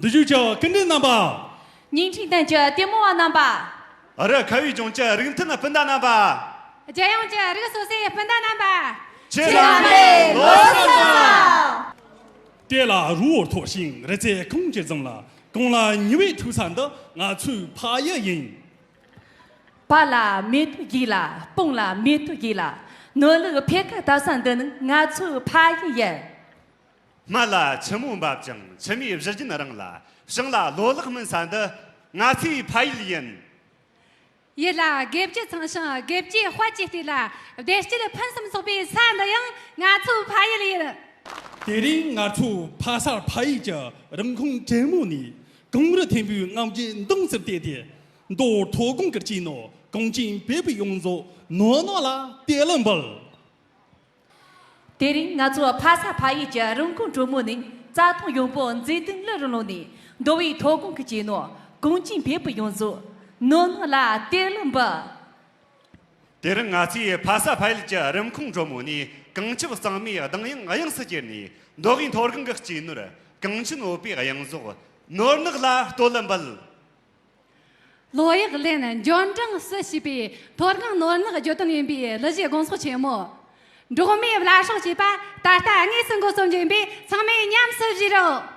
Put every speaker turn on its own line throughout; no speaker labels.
这就叫跟着那吧。
年轻人叫点么玩那吧？
可以中叫人头那分大那吧？
这样叫这个宿舍分大那吧？
前辈，罗生
对了，如我托心，我在公节中了，供了2位土产的，我去爬一人。
巴拉没土鸡啦，蹦啦没土鸡啦，我那个偏个到上的我去爬一人。
妈啦，吃木巴讲，吃米日进那人啦，生啦罗勒们山的，我去爬一人。
伊拉给不长生，给不花季的啦，但是这喷什么手边山的人，我去爬一人。
对的，我去爬山爬一家，人工节目呢，公的天平我们就东西点点，多托工个技能，公斤别不用做，挪啦，点了不？
对的，我做爬山爬一家，人工节目呢，咋通用不？最等热热呢，多为托工个技能，公斤别不用做，挪啦，点了不？
对了，我去爬山爬一家，人工节目呢。更起不上面，等于我样时间呢，多人讨论个技能了，更起我别个样做，哪那个啦多人不？
老一个人呢，讲真实习比，讨论哪那个交通人比，那些工作节目，如果没有拉上去吧，大家你生活中间比，上面娘手机了。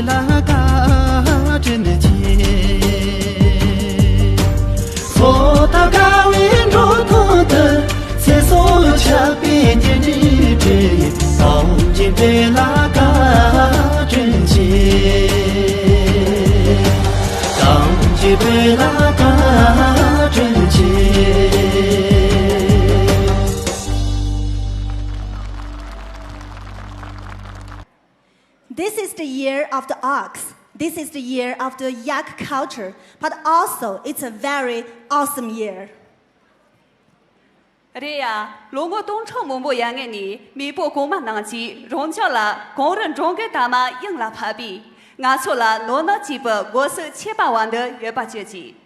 la 吉贝拉嘎真切，刚吉贝拉嘎真切。
This is the year of the ox. This is the year of the yak culture, but also it's a very awesome year.
这呀，如果东城木木样的你，弥补公嘛能记，荣耀了工人中给大妈赢了攀比，俺出了诺那几百我是700万的月八阶级，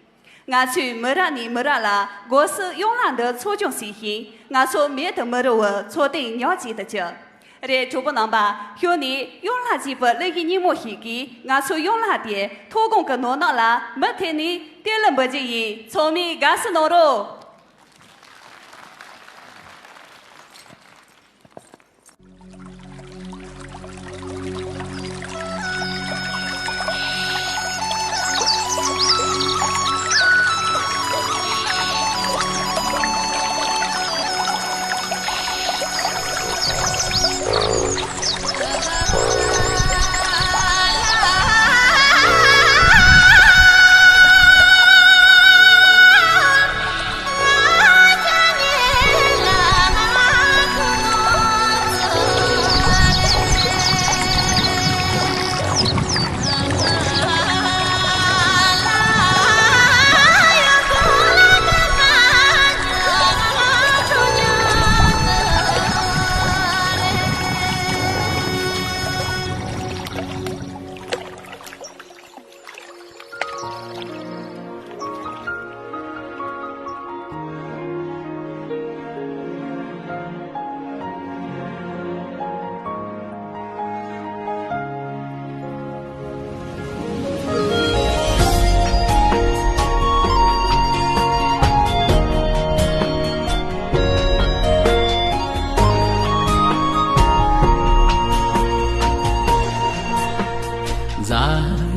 俺去没让你没让了，我是永兰的初中实行，俺说没得没得我错定鸟记的着。这就不能吧？兄弟，用垃圾不那个你莫稀奇，俺说用垃圾，土工个弄那了，没听你点了不介意，聪明干死弄喽。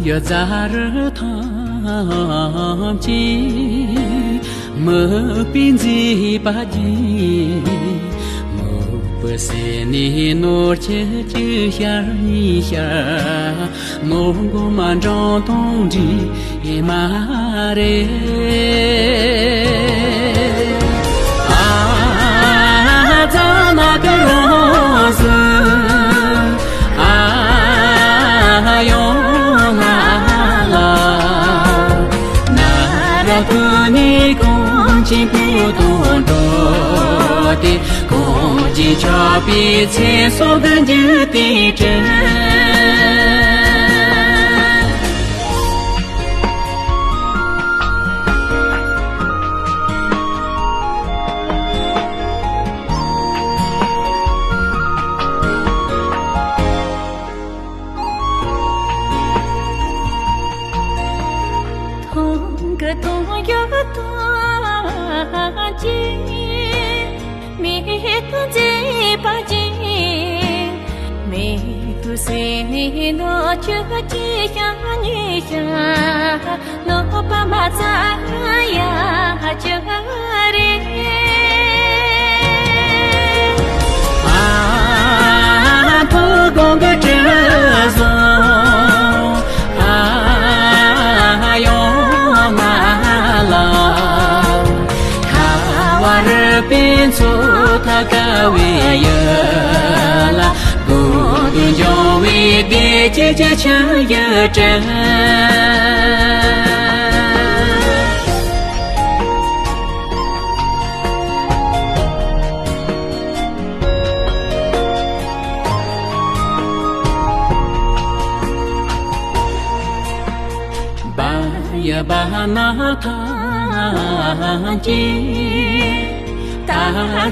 Yo zar tham chi mơ pin gì ba ji mơ bơ se ni nor che chi xia ni xia no go man zhong tong ji e ma re a za na ge rose a yo Kuni kongji budong dode, kongji chabi ce so ganji di zhen. Se ni no chu chi ya ni ya no pa ma za ya chu re a tu gong ge zhe zo a yo ma la ka wa re bin zu ta ga wei ye la yo we de che che chen ye zhen ba ya ba na ta ji ta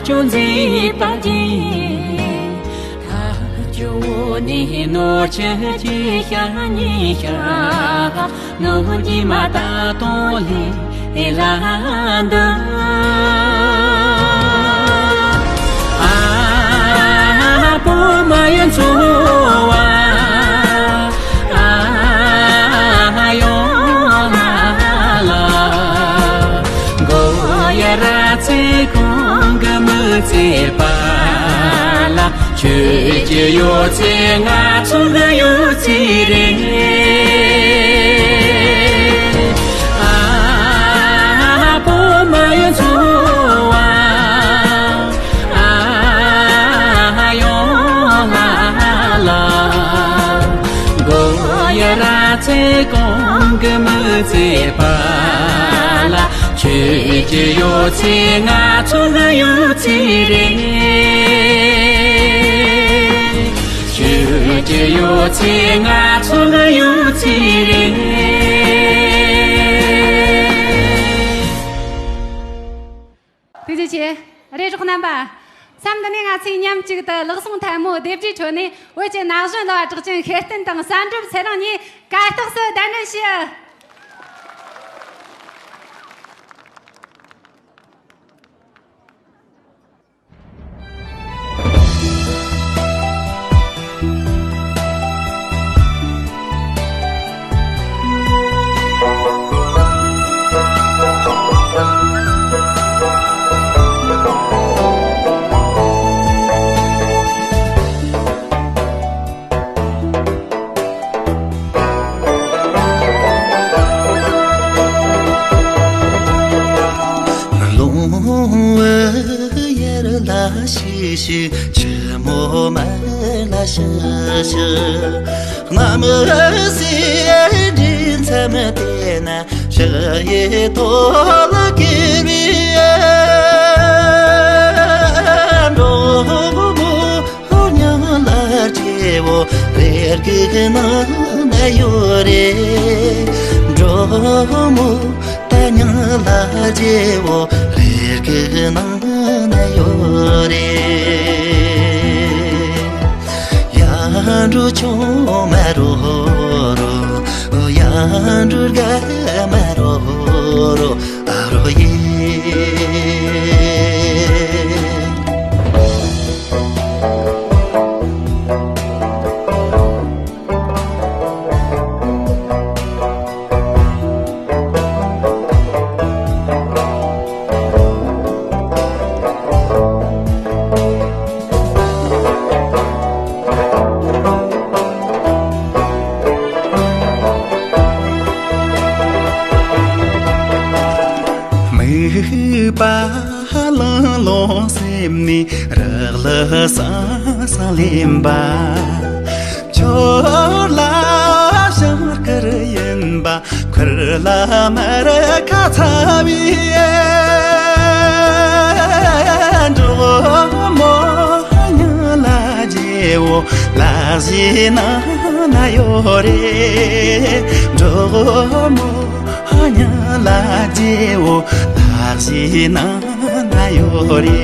chun zi ba ji ni no che chi ya ni ya no ji ma ta to li e la de a po ma yan chu wa a yo ma la go ya ra che kong ga mu che pa la
学姐有在俺村个有几人啊，不没错啊啊哟啦啦，我也拉在公个么子巴拉。学姐有在俺村个有几人学姐有在俺村个有几人
对不起，这是河南吧？咱们的那个青年这个乐松台木对不起说呢，我这拿上的这个真海等等三周才让你感动死单人些。
西西，却莫买那些些，那么些人怎么的呢？谁也多了给别人，若不娘来接我，别个那有人，若不带娘来接我，别个那有人。Yandu chomaroro, yandu gamaroro, aroye. Ni rala sa limba chola shar kar yenba kharla mar ka thabi ndo mo nyala jewo la zina na yore ndo mo nyala jewo la zina Yori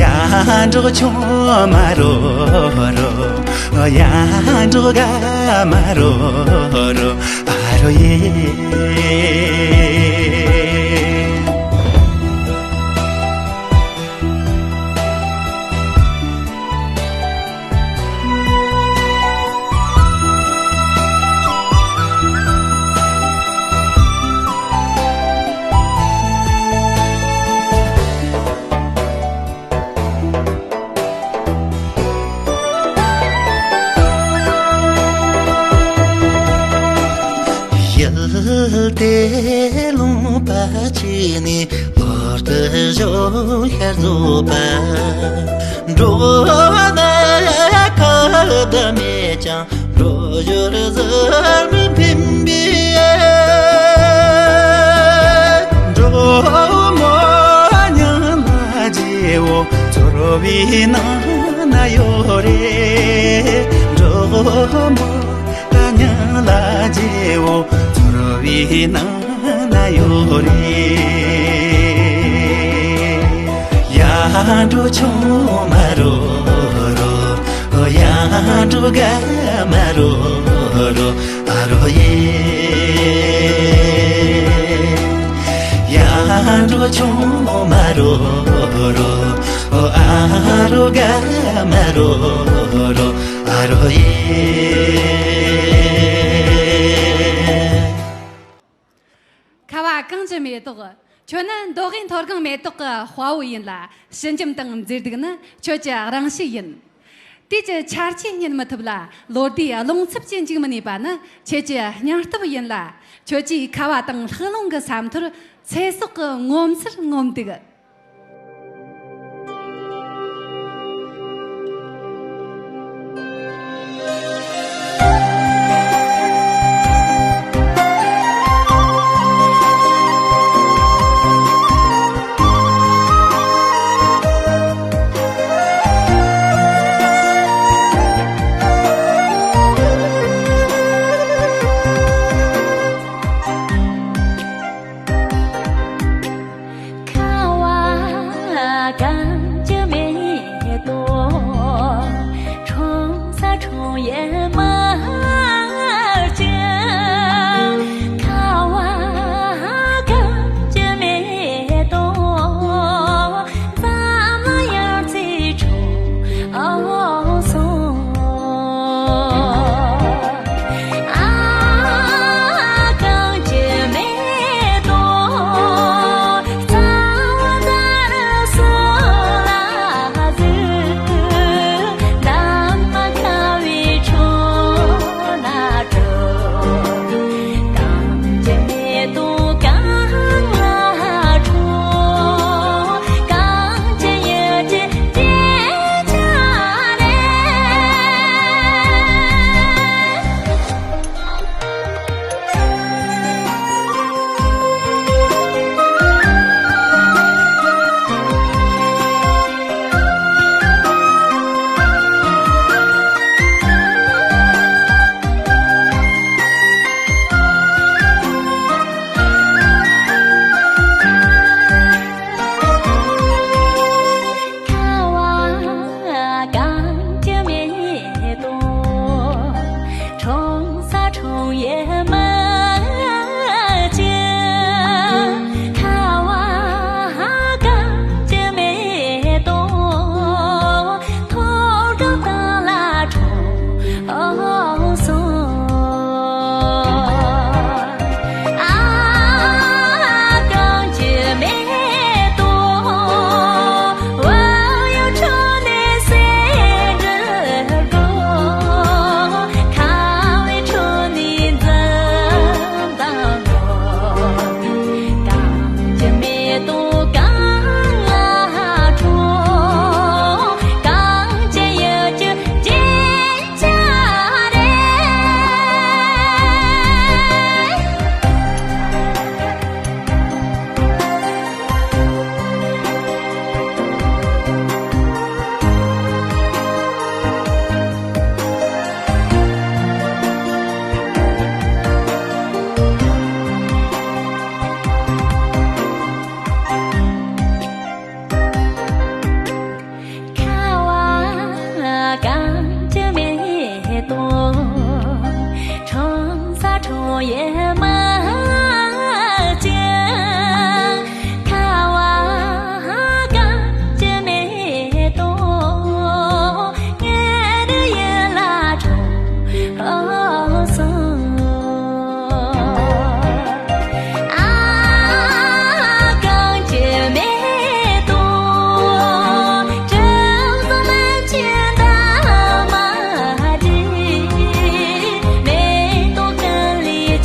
Yando chomaroro Yando gamaroro Aroye Te lumpa chini porta jo herzuba Drona kada mecha rojor zarmi pimbi Dromo nyala jewo torobina na yore Dromo nyala jewo Vina na yore Yandu chomaroro Yandu gamaroro Aroye Yandu chomaroro Aro gamaroro Aroye
更真没多个， 저는 노긴 돌강 매떡가 화우인라 신점등 지르드는 저자 랑시인 디제 차르치인 마트블라 로디야 롱습진 지금니 바나 제자 냐르트브인라 저지 카와땅 흘롱가 삼투르 세속 곰슬 곰디가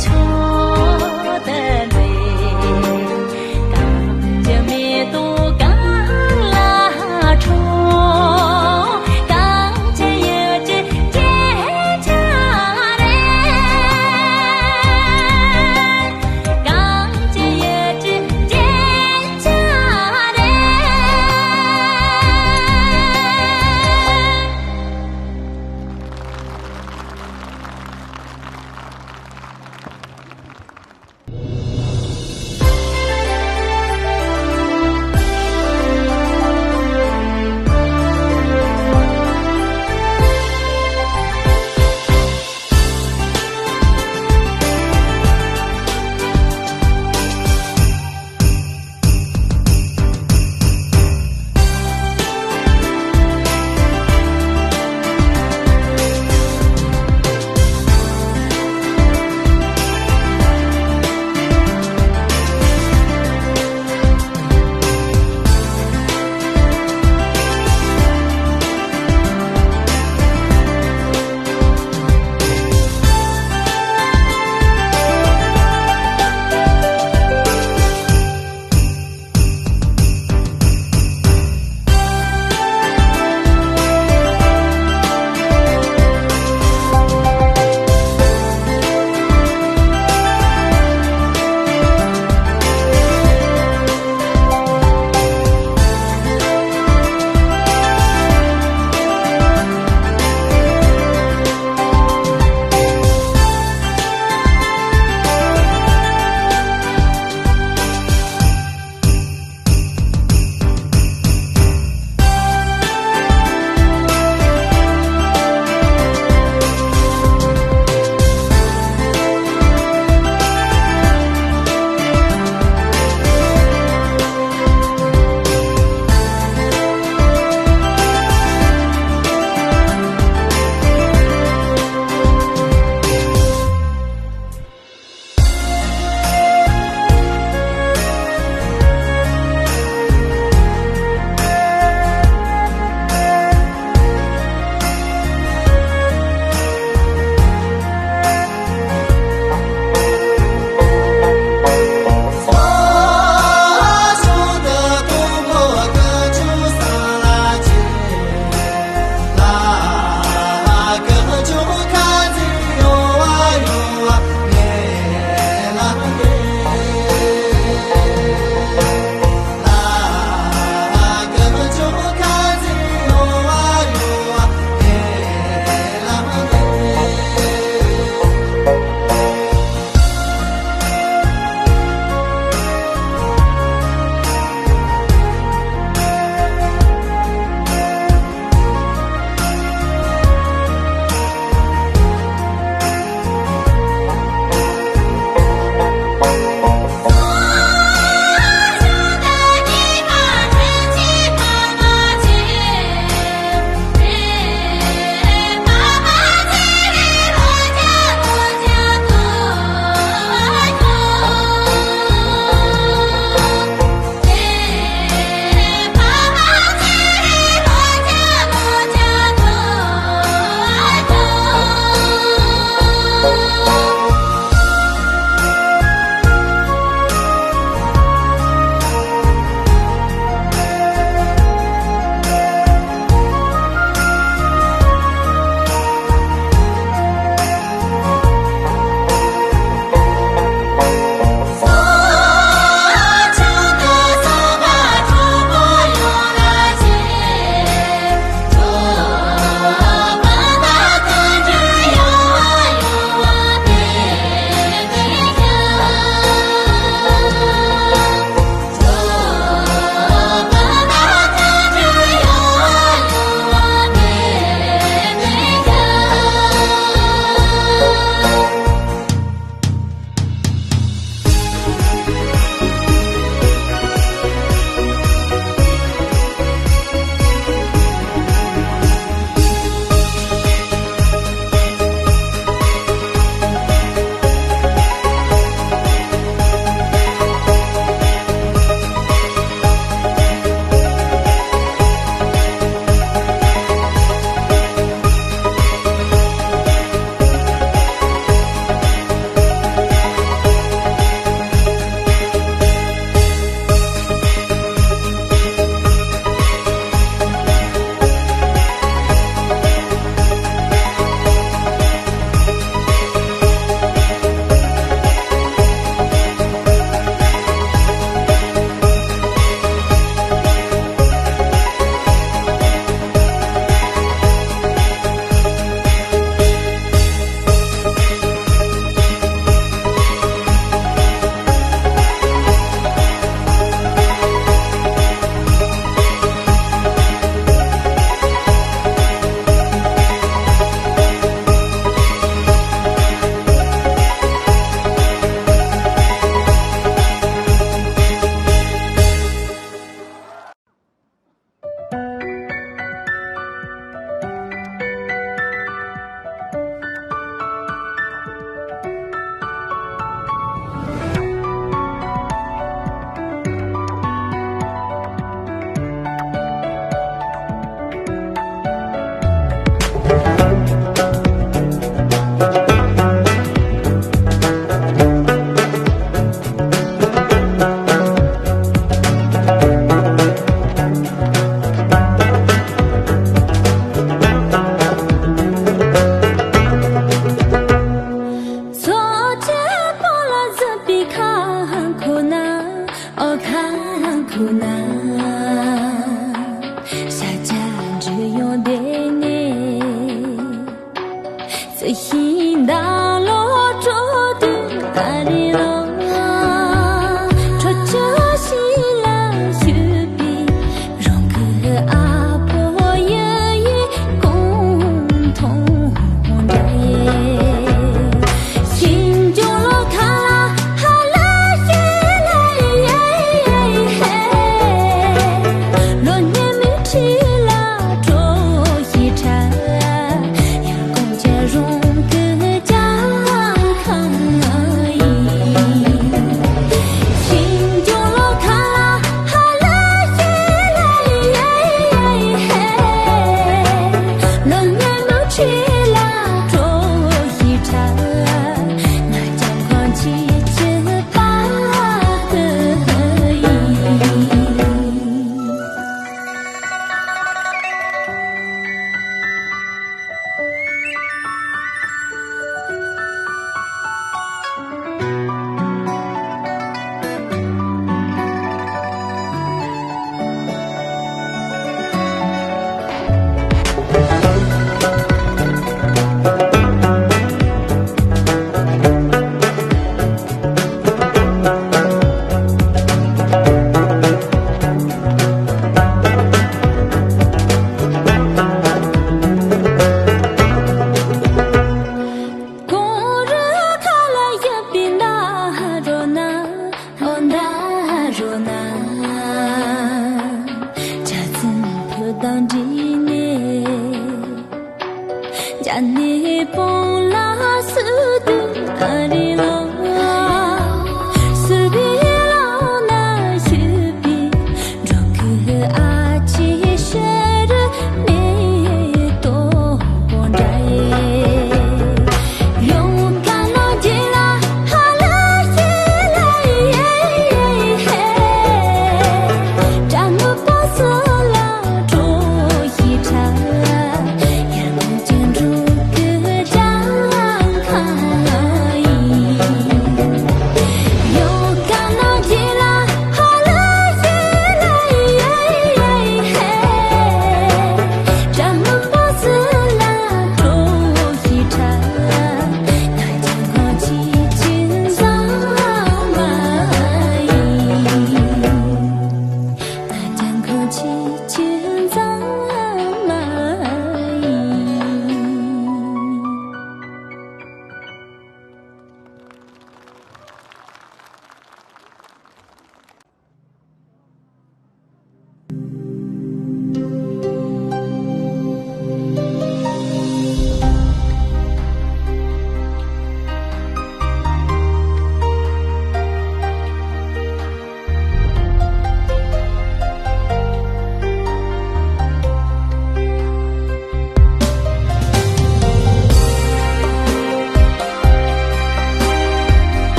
秋。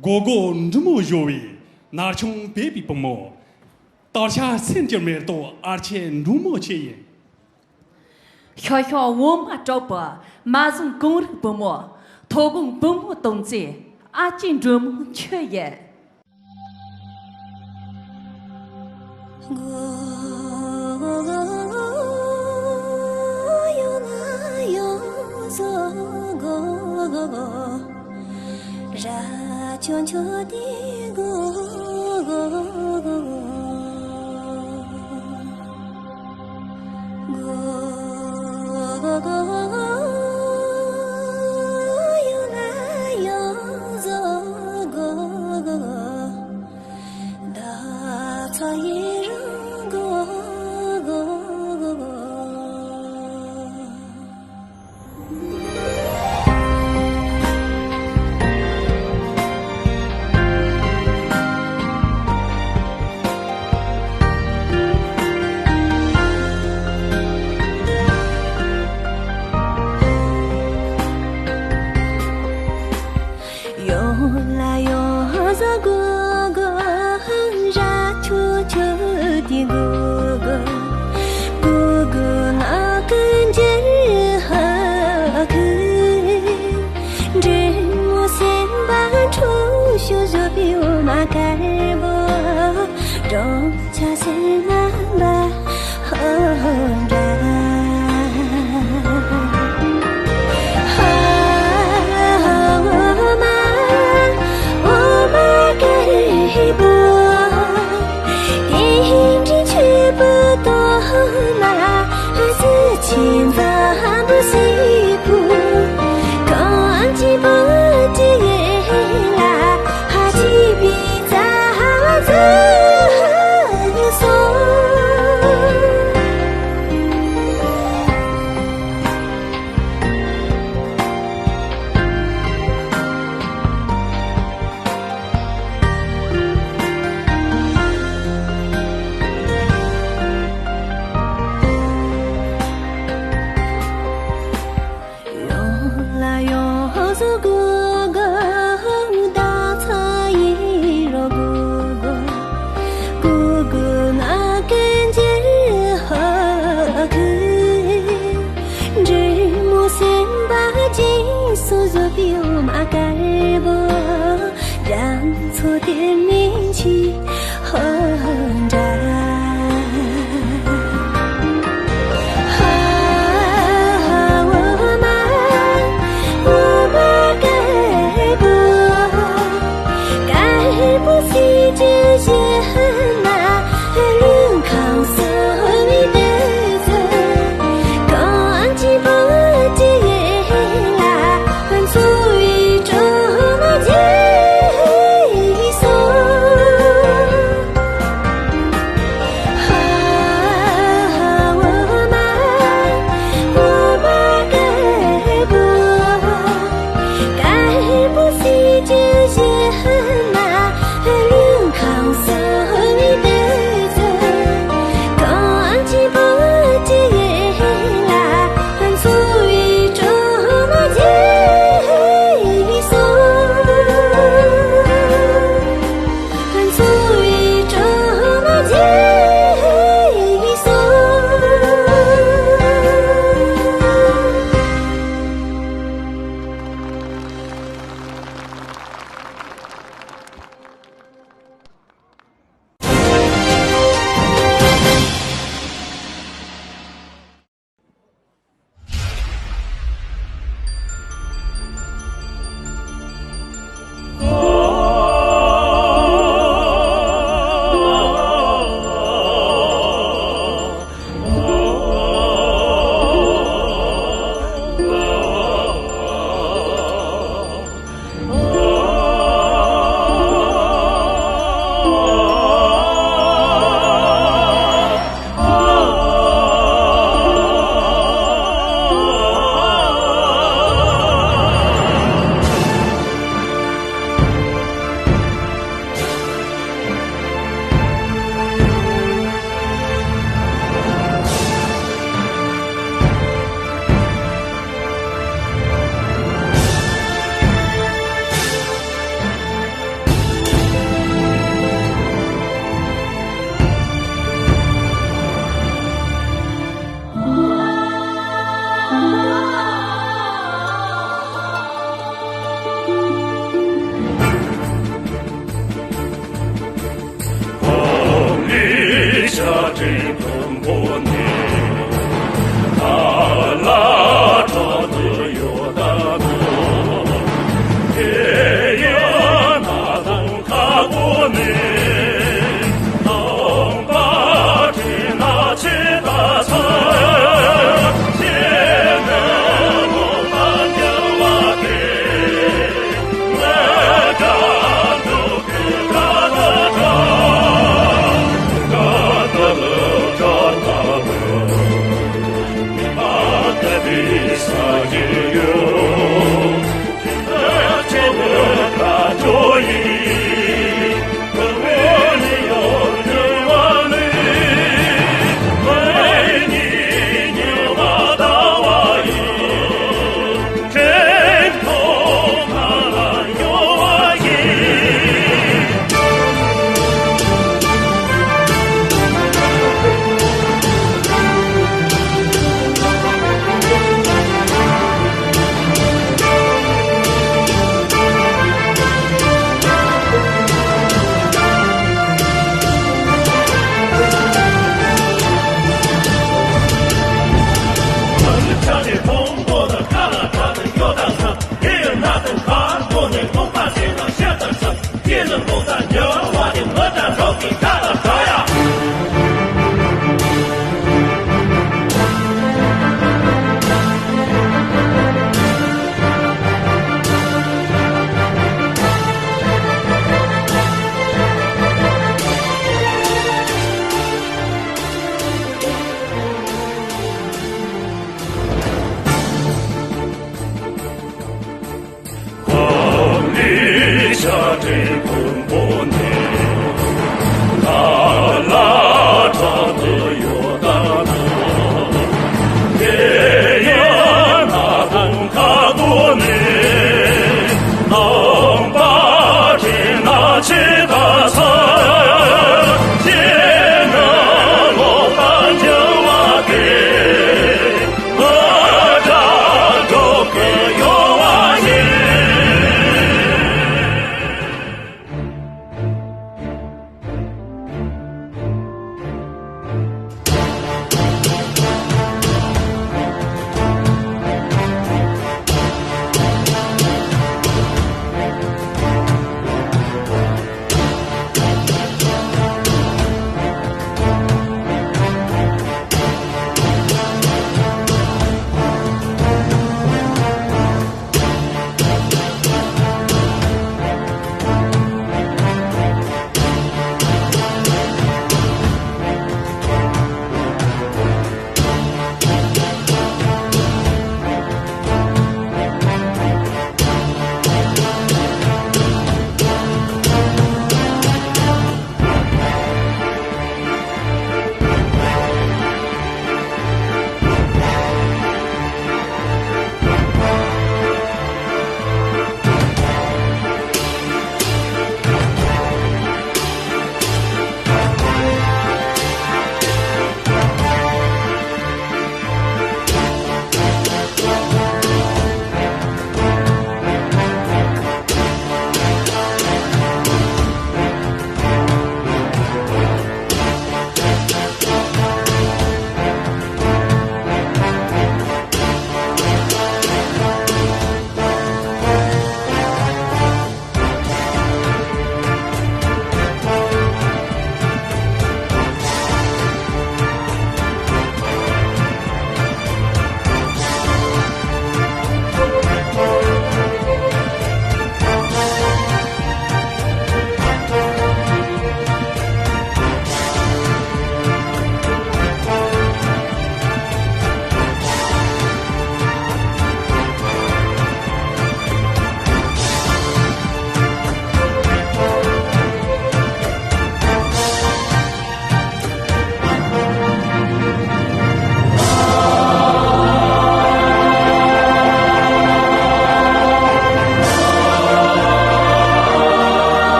哥哥这么有为，哪穷别比不么？当下身体没多，而且那么钱也。
小小我嘛找不，马上工人不么，托工不么动作，阿进这么缺也。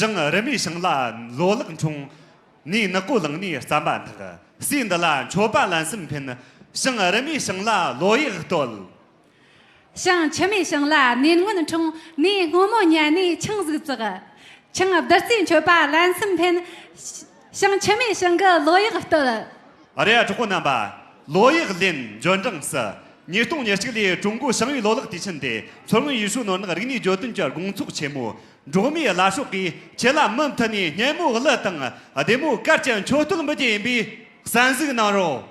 生人民生啦罗冷冲你那过冷你三班他个新的啦戳班兰生片呢生人民生啦罗一个多
像前面生啦年我能从你我们年你亲自这个像的新就把蓝生片像前面生个罗一个多了
而且这个呢吧罗一个人认证是你懂你这里中国生育劳动地层的从艺术呢那个你就等着工作节目如果拉手给前两门他呢年末了等啊得么改讲全都没点比30个囊肉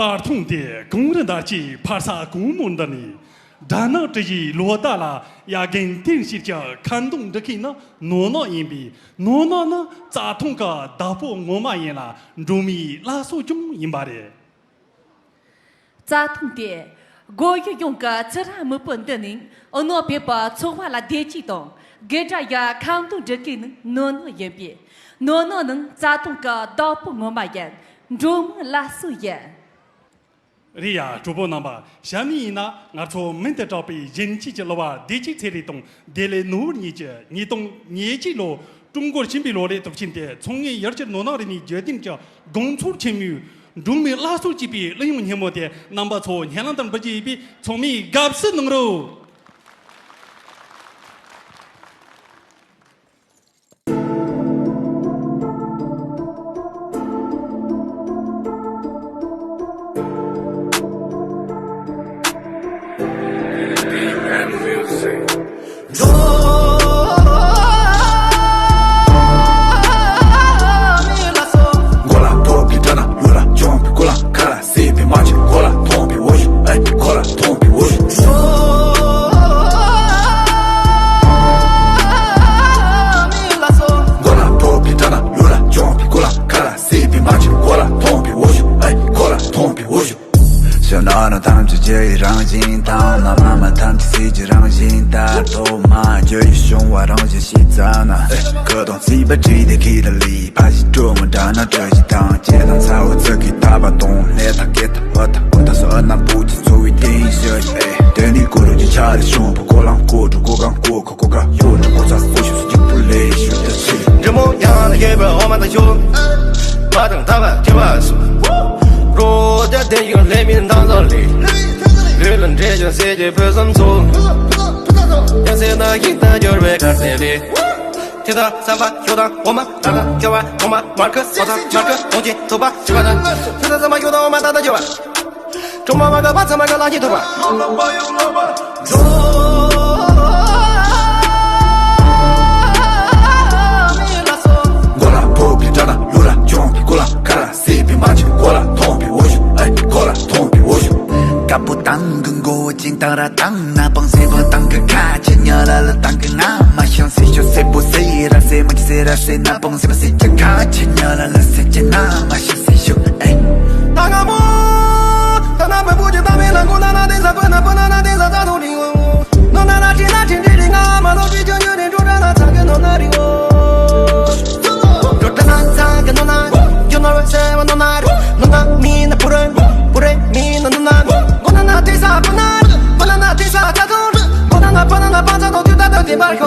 扎通的工人大气帕萨公门的呢，然后这一罗达拉也跟电视家看懂这个呢，诺诺因比诺诺呢扎通个大波我妈因啦，如米拉苏中因巴的。
扎通的，我有用个自然木本的人，我那边把策划了电机动，给这也看懂这个呢，诺诺因比诺诺能扎通个大波我妈因，如米拉苏因。
리呀，主播那么，下面呢，我从门的照片人气就了哇，地气车里动，带来努力者，你懂年纪了，中国新币落来都现在，从业而且诺那的你决定叫工作签约，中美拉手级别利用项目的，那么从香港等不级别，从美搞死弄了。
让心到那妈妈他们自己让心大头嘛，就一胸话东西洗澡呢，可动自把嘴的给他理，怕是这么大那这些当街上才会自己打把洞，来他给他我他问他说那不仅作为电影设计，对你过度就掐的胸脯过浪过住过岗过口过岗，有着过啥不就是就不累，学的吃
这模样的也不我们的胸，马等他们就把手，若在电影里面当着里。舆论这件事情不怎错，要是那一旦就是为看谁的，听到三八有当我们两个叫完我们马克我操马克红旗头发习惯的，听到三八有当我们打的就完，中马马个把三八个垃圾头发。
过了破皮炸弹，有了穷皮过了，看了 CP 马起过了，痛皮我去，哎过了痛皮我去。干不当跟我进到了当，那帮谁不当个卡，钱要来了当个俺妈，想谁就谁不谁，让谁没谁让谁，那帮谁不谁就卡，钱要来了谁就俺妈，想谁就哎。
大家么？他那本不就当没人过，那得啥不那不那得啥咋都灵哦，那那钱那钱这里俺妈都比较有点主张，那咋个弄那里哦？就这那咋个弄那？就那为什么弄那？弄那你那不认不认你那弄那？那地上不难，不能那地上加工，不能那把这都丢到地板口。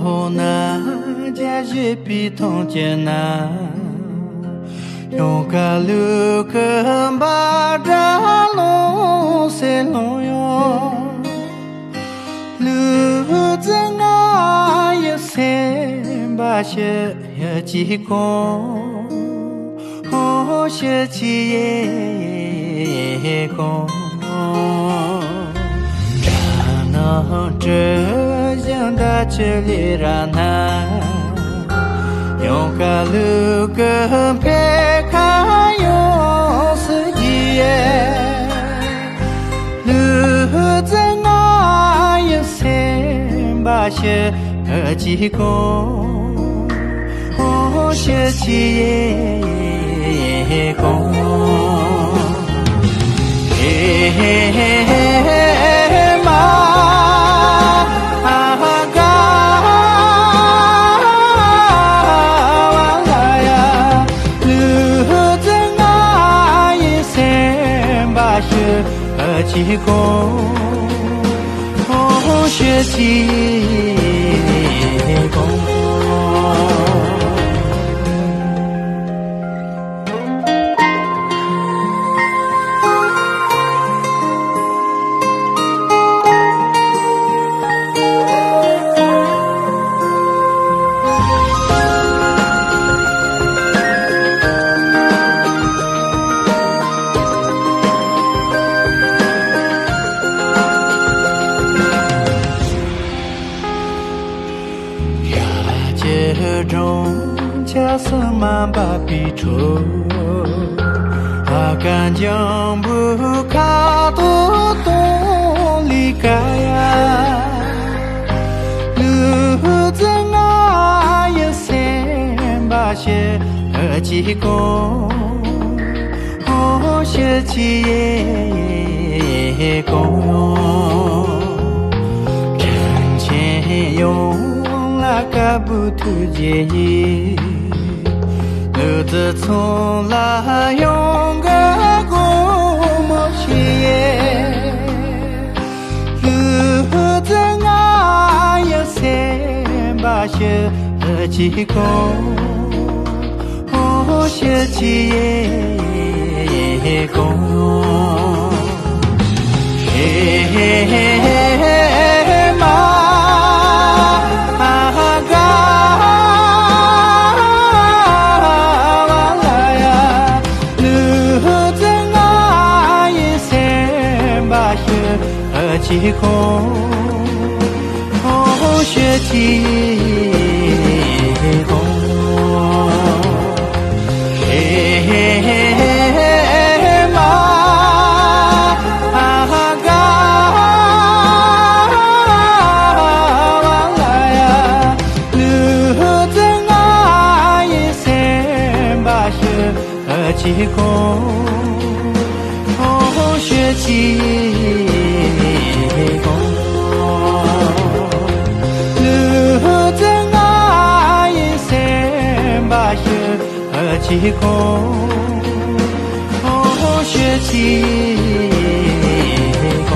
后那家日比同见那，用个路跟把扎龙塞龙哟，路子啊有三把些有几公。我学起也功，这能这样的这里让难，用个路跟别看用自己，路子啊有三把些几公，我学起也功，马嘎完了呀，路子啊一三把学几功，我学几功。满把笔触，干将不卡多东离开呀，路子啊有三把些几公，我学起也功，挣钱用那个不图介意。路子从来用个过么些，路子啊有三把些几公，我学起也功，马。几空，我学几空，马嘎完了呀，路子啊一三把学几空，我学几。几空，我学几功。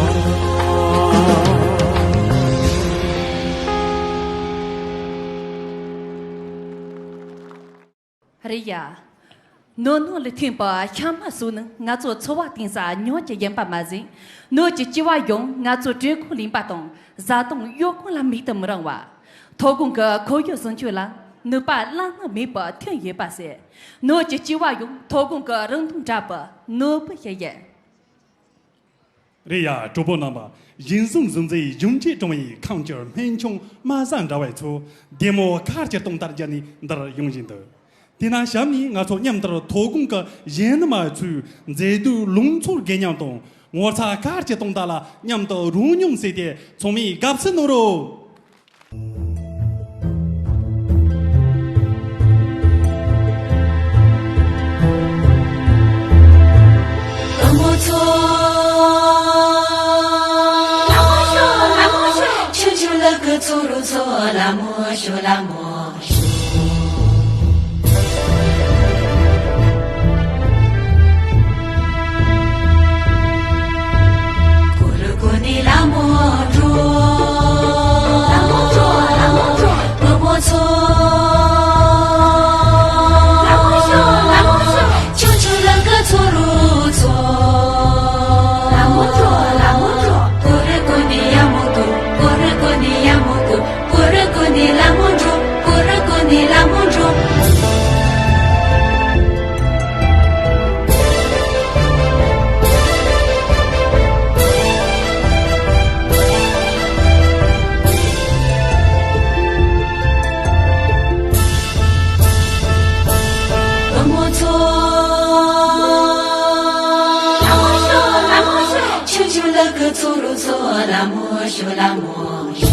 哎呀，诺诺的听吧，想嘛说呢？俺做错话定啥？鸟就言把嘛子，诺就计划用俺做这空零八栋，咋动有空了没得么人话，头公个口有生去了。侬把浪个没把听也把些，侬就计划用头公个人同扎把，侬不也也？
哎呀，主播那么人生中在永劫中意抗击贫穷，马上在外出，点么卡着东大家呢，那永人的。第那下面我从念到头公个人嘛出，这都农村给娘东，我查卡着东大了，念到如用些的，从咪搞死侬喽。
Tsuru tso la mo shu la mo shu Kuru kuni la mo zhu La mo zhu 拉摩修拉摩修。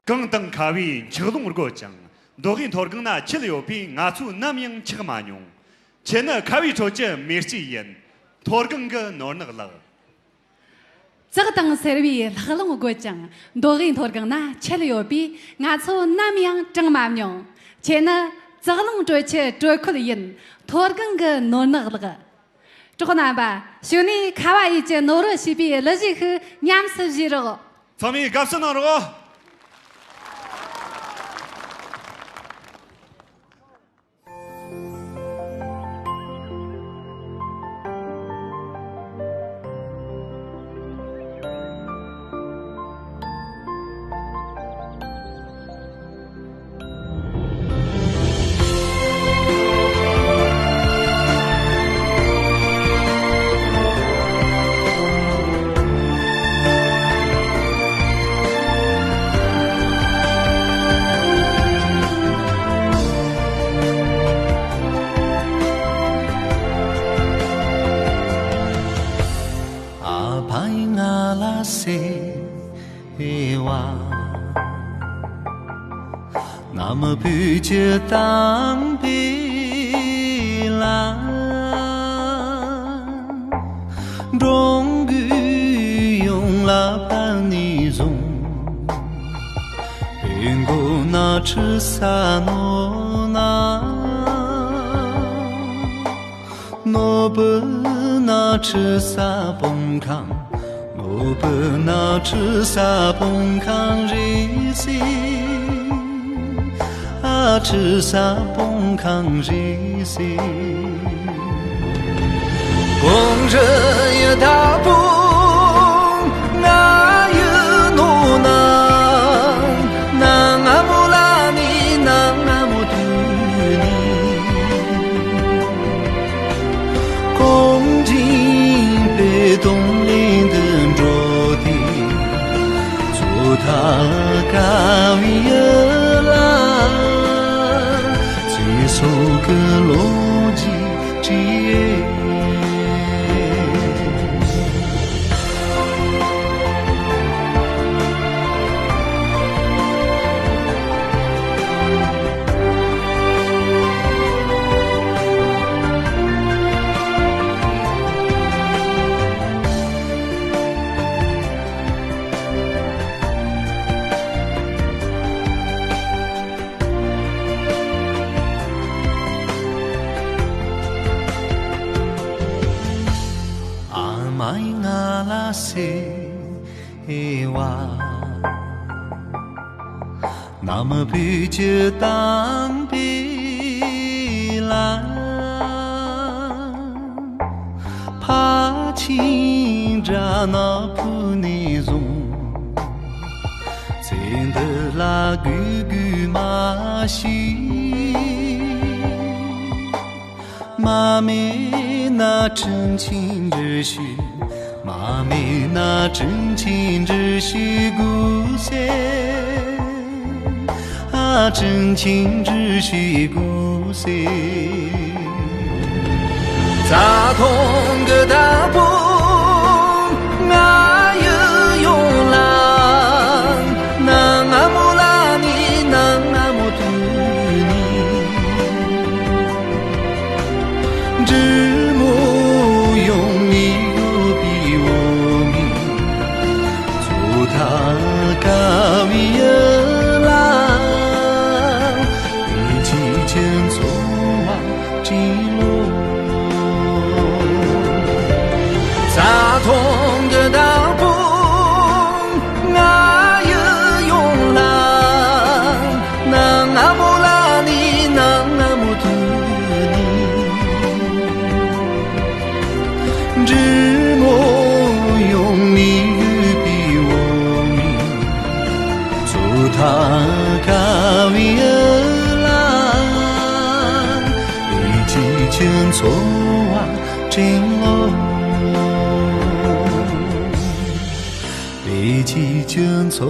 更等卡位吃动个讲，多给托更那吃了有比俺出那样吃个嘛用，前那卡位出去没事烟，托更个哪那个了。
这个当时里拉了我讲，多人托更那吃了有比俺出那样正嘛用，前那这个弄出去追苦的烟，托更个哪那个了。这个那吧，兄弟卡哇伊这哪了西边，那就是娘子鸡肉。
咱们干什么了？
不觉当悲啦，终于用了半年中，苹果那吃啥诺那，诺不那吃啥崩康，诺不那吃啥崩康日西。吃啥崩康日西，风着也大风，那有诺那，那阿姆拉尼，那阿姆杜尼，恭敬被动林的着地，做他高远。首歌逻辑之夜。妈陪着当背啦，怕亲着那铺内容，真的啦狗狗马西，妈咪那真情热血。妈咪那真情只是故事，啊，真情只是故事。咋同个大步，我有用啦，能阿木拉你，能阿木图你，只木用你。他高一啦，一起前走往金路，咋同个大步，我有用啦，能阿不拉你，能阿木图你，只莫用你。他高一啦，一起前走往金路，一起前走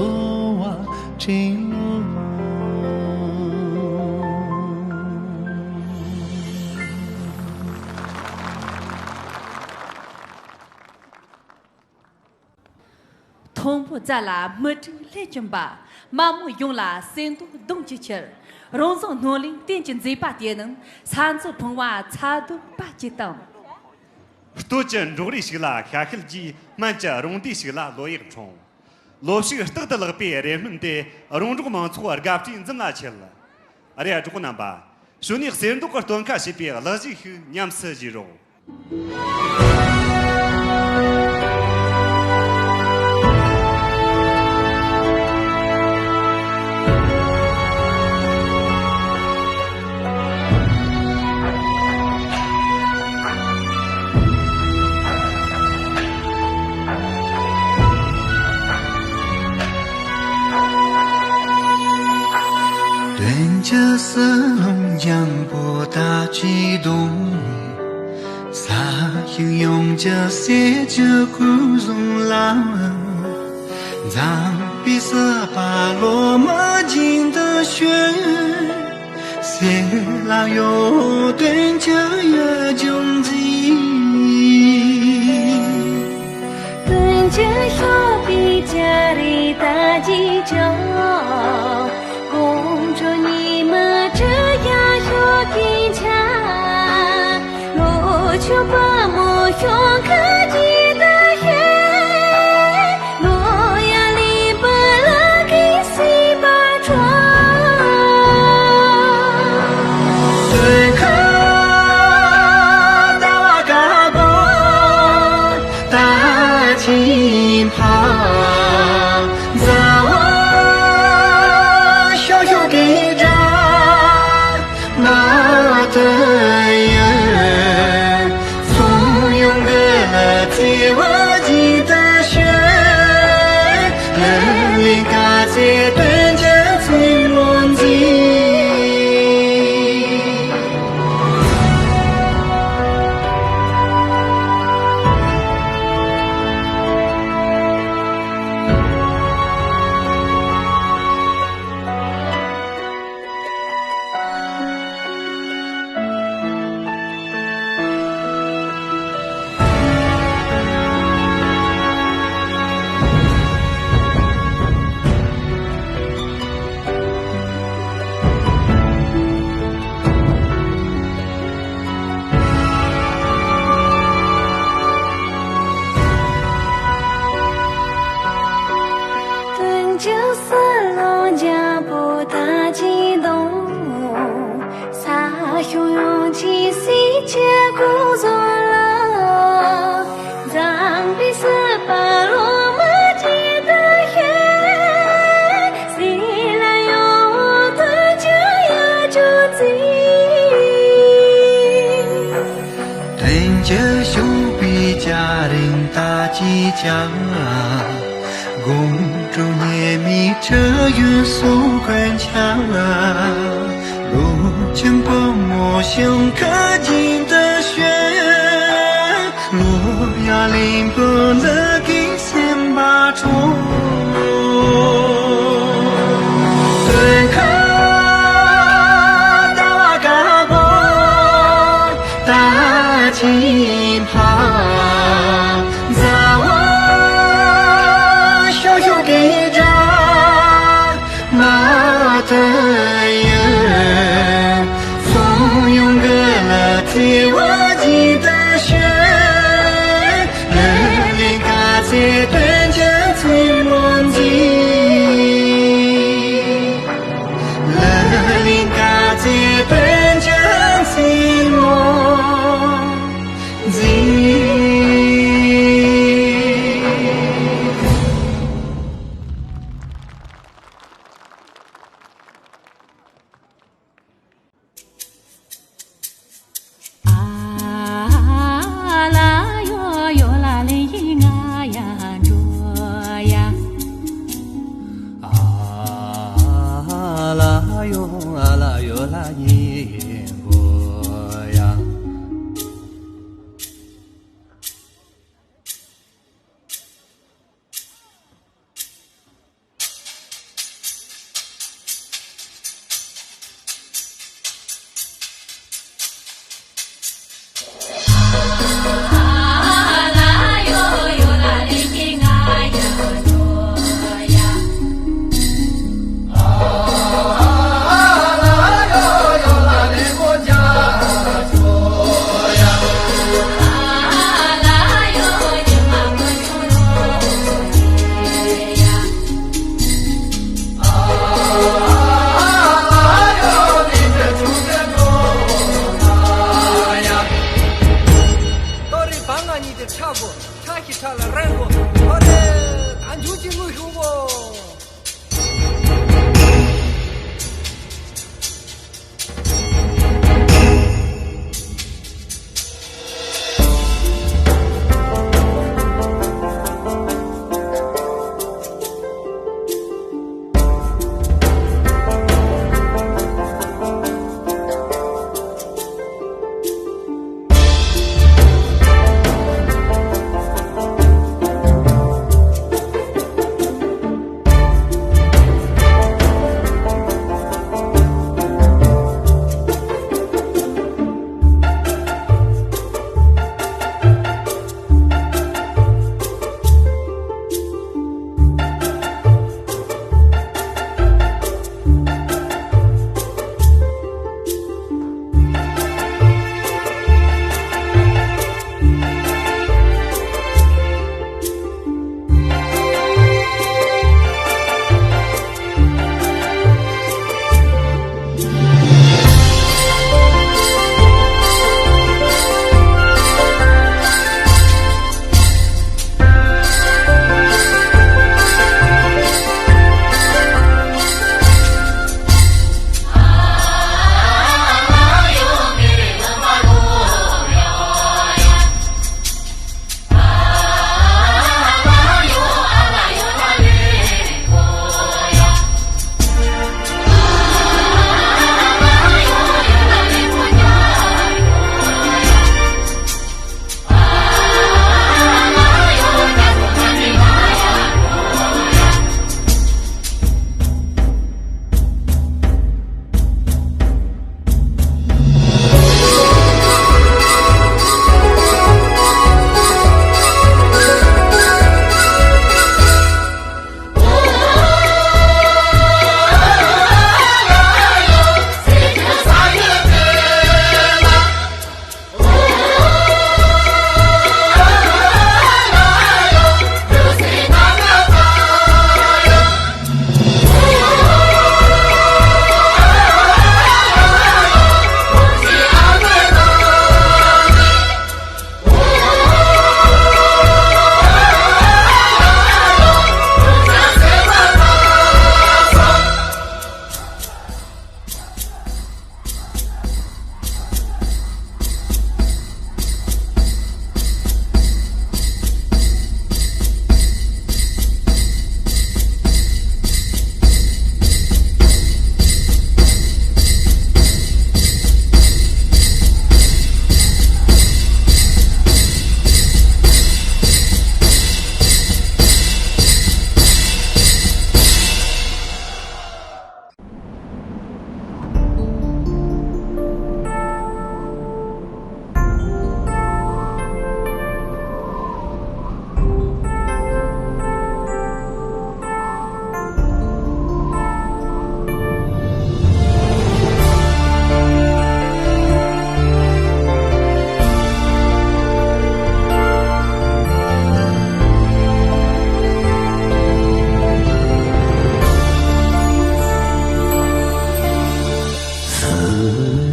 往金路。
同步在啦，没这来劲吧。麻木用了深度动机气儿，容总努力点进嘴巴点能，参照碰话差度八级等。
多见肉里些啦，看看鸡，满家容地些啦，落一个虫，落些得得那个别人们的，容这个忙错，搞不定怎么去了？哎呀，这个难吧？说你深度个端看些别，垃圾去娘死鸡肉。
这是龙江波大激动，啥形容这些这苦容浪，让比色把罗马金的雪，谁来有对这也穷极，
对这手比家里大激动。公主你们这样说给他，路就把我用科技的学，路呀里不了给谁把装，
对可大瓦嘎巴大金帕。的人，所即将公主夜迷这月宿关墙，路见薄暮相可尽的雪，洛阳林不能给先把住。金旁，咱我小小给着马的人，怂恿个了替我记得学，人领嘎子端着最梦境，人领嘎子端着最梦。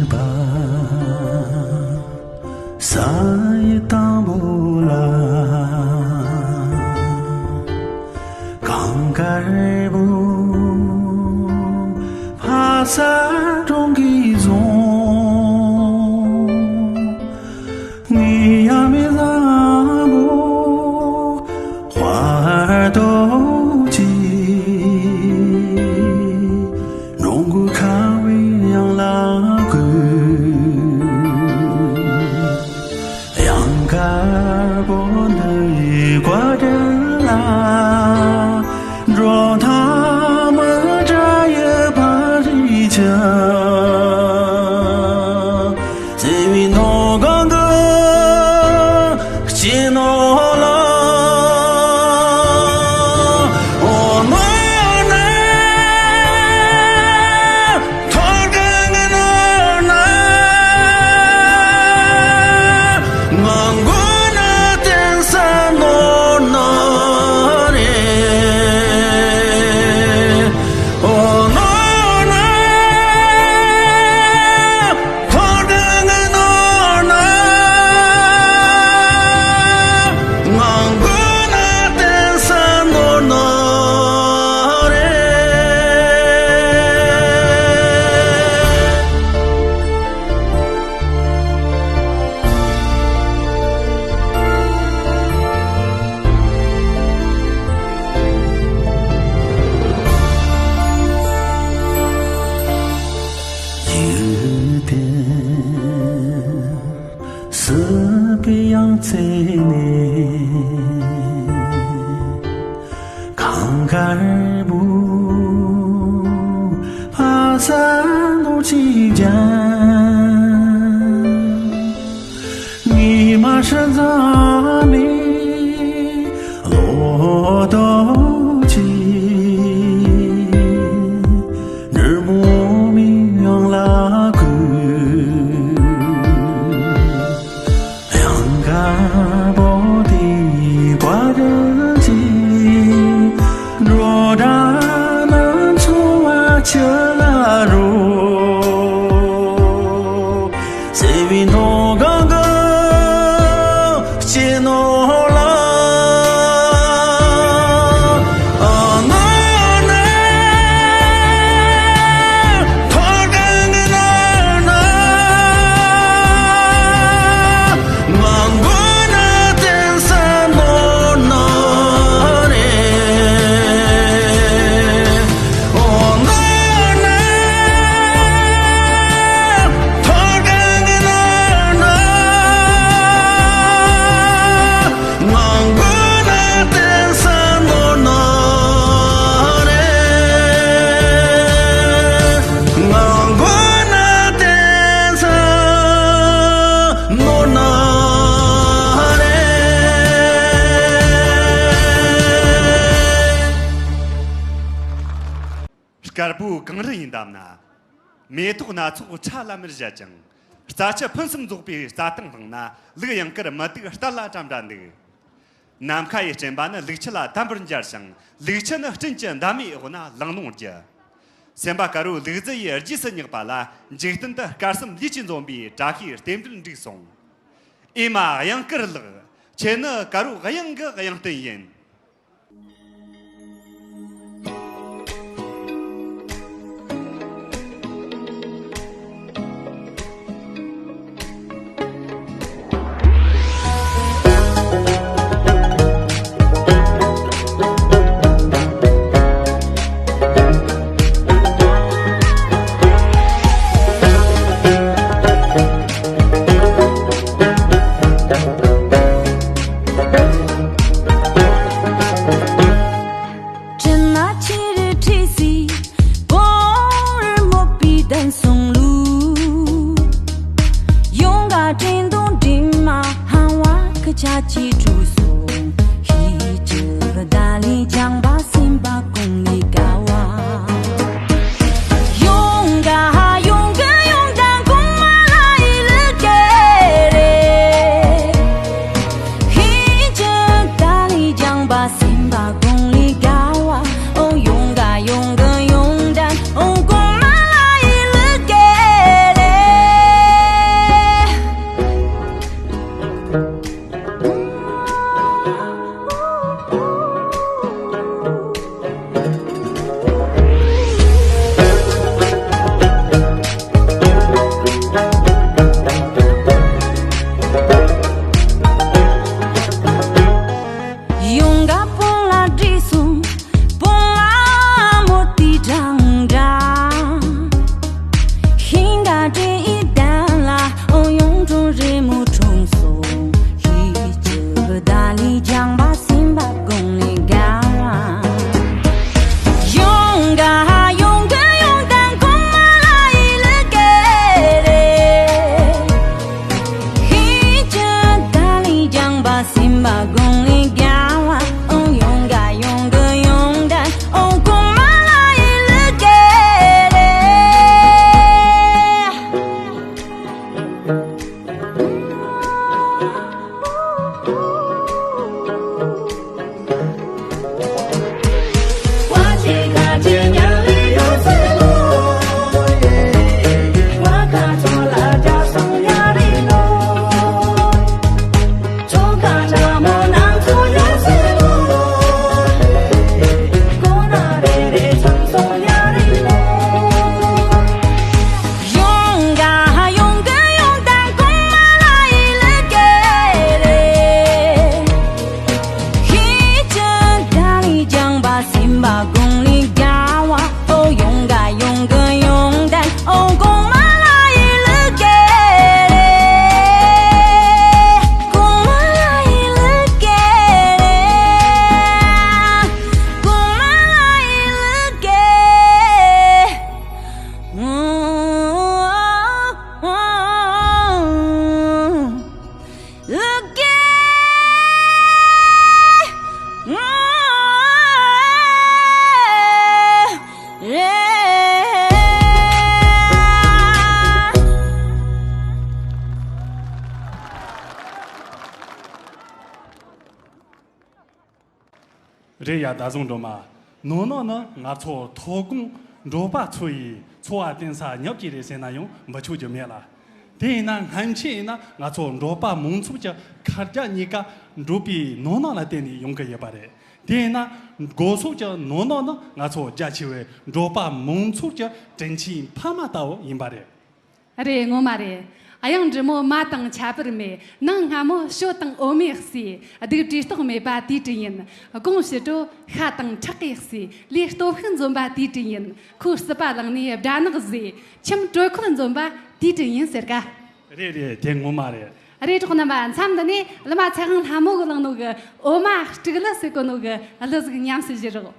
吧，啥也当不了，刚开步，爬山中给中，你呀没让步，花儿都结。若他们这也怕一枪，这为侬刚刚见侬了，我们呢，他跟个哪呢，我那登山侬那。是别样在你慷慨不爬山路起家，你马身上里落到起，日暮明阳拉歌。我的挂着机，若然能出啊去拉入，谁为侬刚刚见侬了？garbu
gangre indamna metu na chu cha la mer ja chang sa cha phonsum zu bi sa tang phang na le yang kar ma ti sta la cham dan de nam kha ye chen ba na le chla tam bur jar sang le chen na chen chen da mi ho na lang nong ja sem ba karu le ze ye ji se ni ba la ji ten da kar sam li chin zom bi ta hi tem dun ri song e ma yang kar le chen na karu ga yang ten yen
勇敢勇敢，哦，公妈来了给嘞。
这呀大众中嘛，诺诺呢，俺从托工罗巴出于错啊定啥鸟几的些内容，没出就灭了。第呢，俺前呢，俺从罗巴蒙出着看着你个罗比诺诺来店里用个也罢的。第呢，我说着诺诺呢，俺从家去为罗巴蒙出着真情拍马刀赢罢的。
这我嘛的。哎呀，这么马当恰不没，能俺们小当欧美些，这个知道没把地震人，公司都下当差个些，连都很总把地震人，可是把人呢不那个些，чем多可能总把地震人是个。
这听我嘛的。
这种那嘛，咱们的呢，那么才能他们个那个，我嘛这个那是个那个，那是个娘是这个。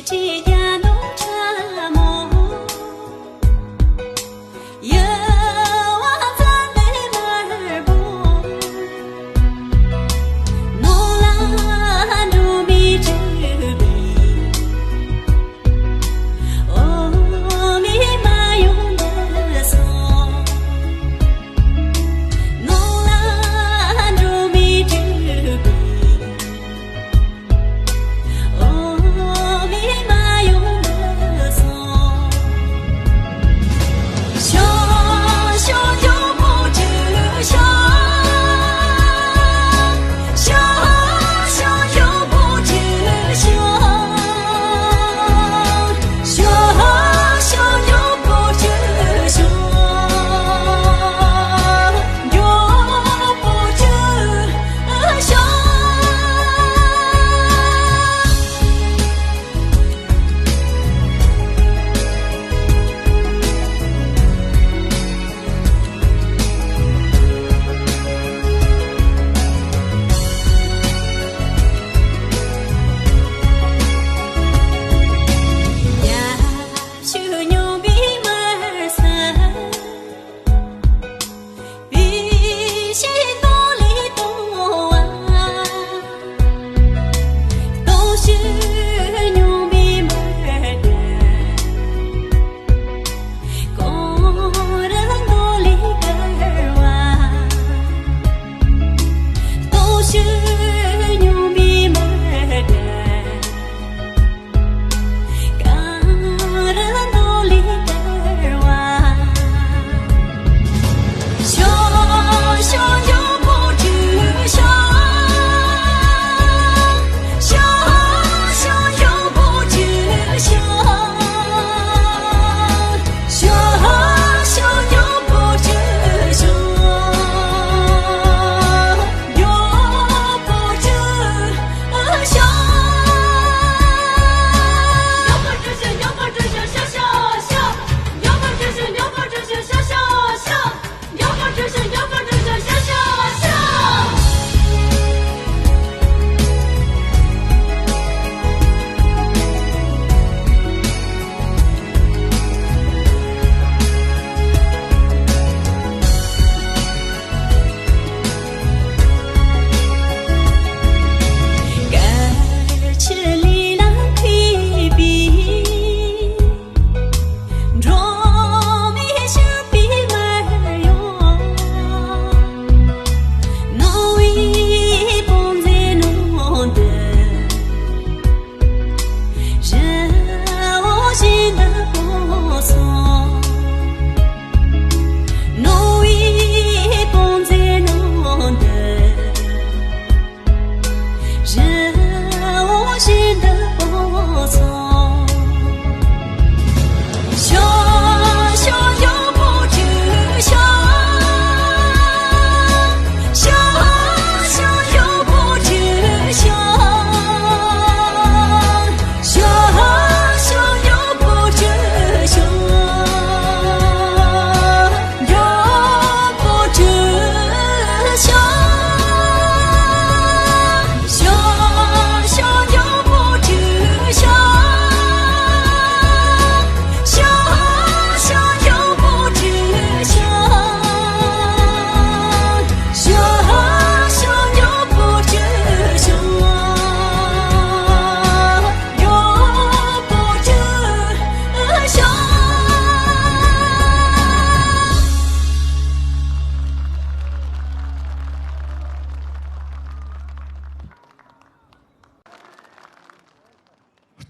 这呀农场。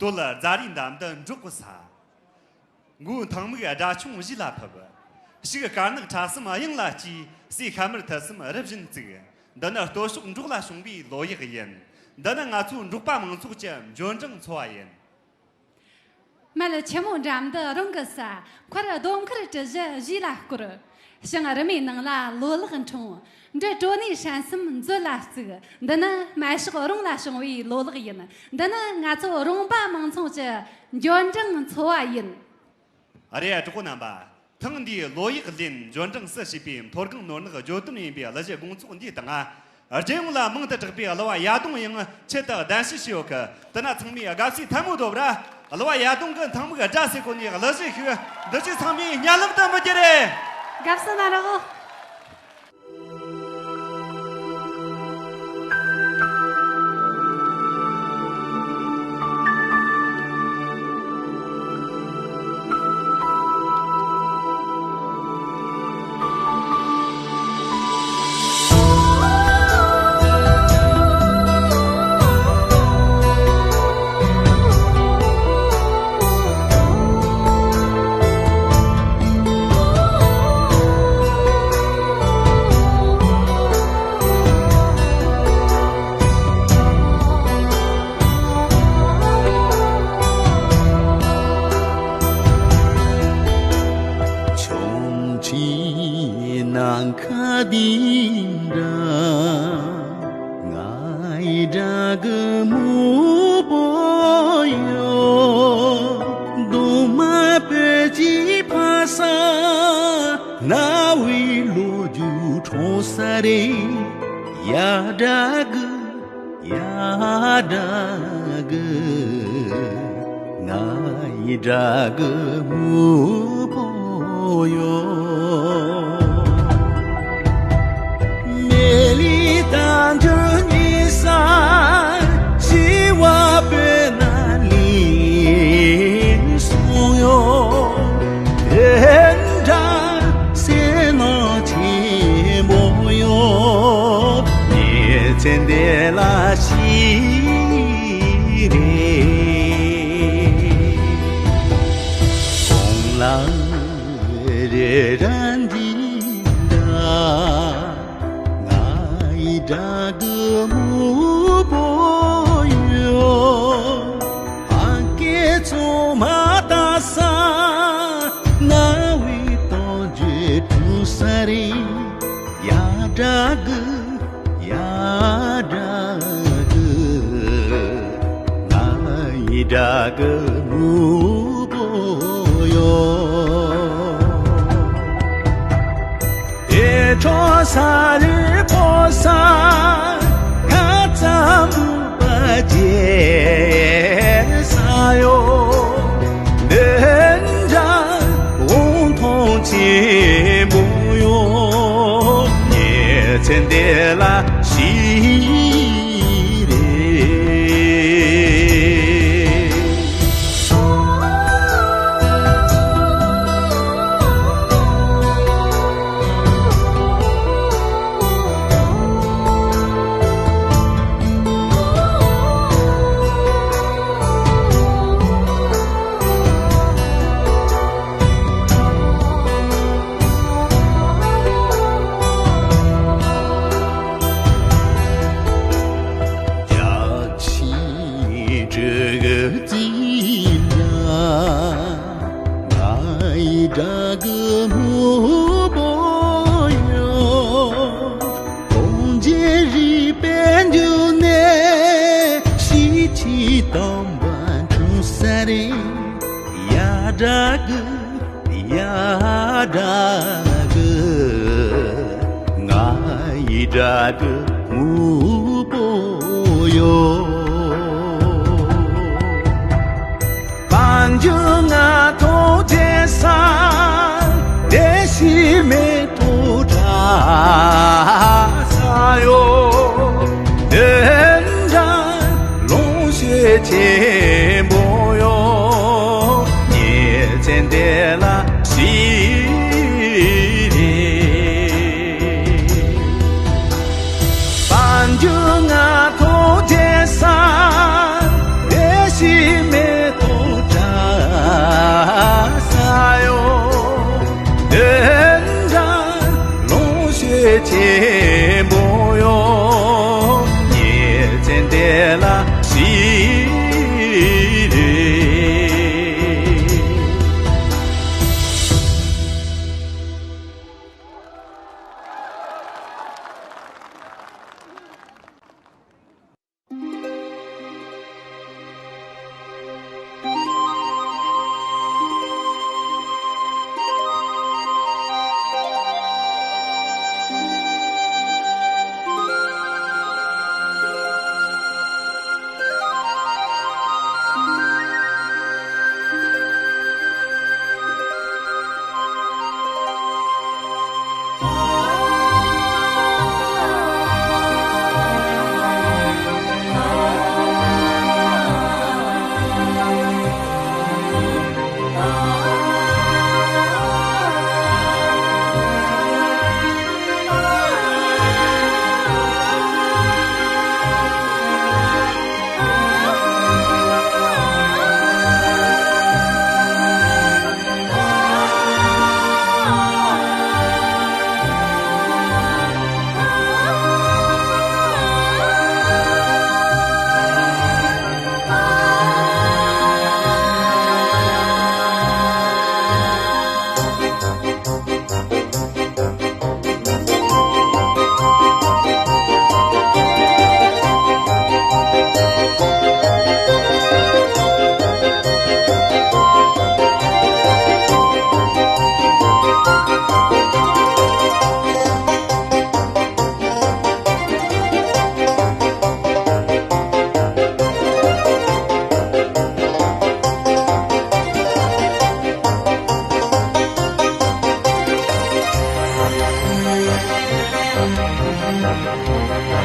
多了扎林他们的中国啥？我他们个扎穷日拉拍吧，是个干那个茶什么用垃圾，是看门他什么人品这个，但那多数中拉兄弟老一个人，但那俺从中把门做讲真正错人。
买了前门站的龙个啥，快点东快点这日拉过来，像人民能啦罗了很冲，这昨天山什么做拉这个，但那买是个龙拉兄弟罗了个人，但那俺做龙把门从这真正错人。
阿爹，这个难吧？他们的老一个人真正是边，他跟那个交通那边那些工作的等啊，而这样啦，蒙的这边老外亚东人啊，吃的但是小个，但那层面啊，刚才他们多不啦？老外亚东跟他们个扎西过年，那些个那些层面，伢们都不觉得。
干啥那个？
就俺头天上，连西门。။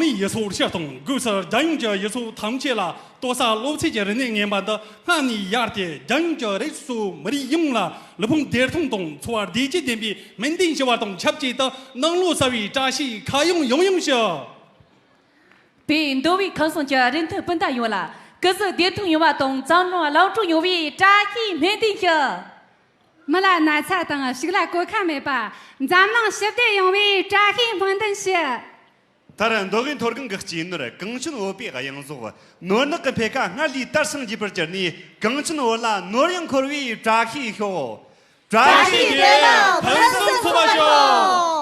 里耶稣相同，故是人用者耶稣堂前了，多少老七节人的年版的，看你亚的人用者的数没得用了，那碰点通动，从而地基点比门定些活动插接的，能路稍微扎西开用些。
比多位康松家人头本大用了，可是电通用活动，张罗老主用为扎起门定些。
没啦，那才等啊，是啦，过看没吧？咱们现在用为扎起门定些。
다른 노긴 토르근 극진으로 긍춘 오비가 양소고 노르는 페카 나리 따르승 지버저니 긍춘 올라 노령 거위 좌히효
좌히되라 반성 소바쇼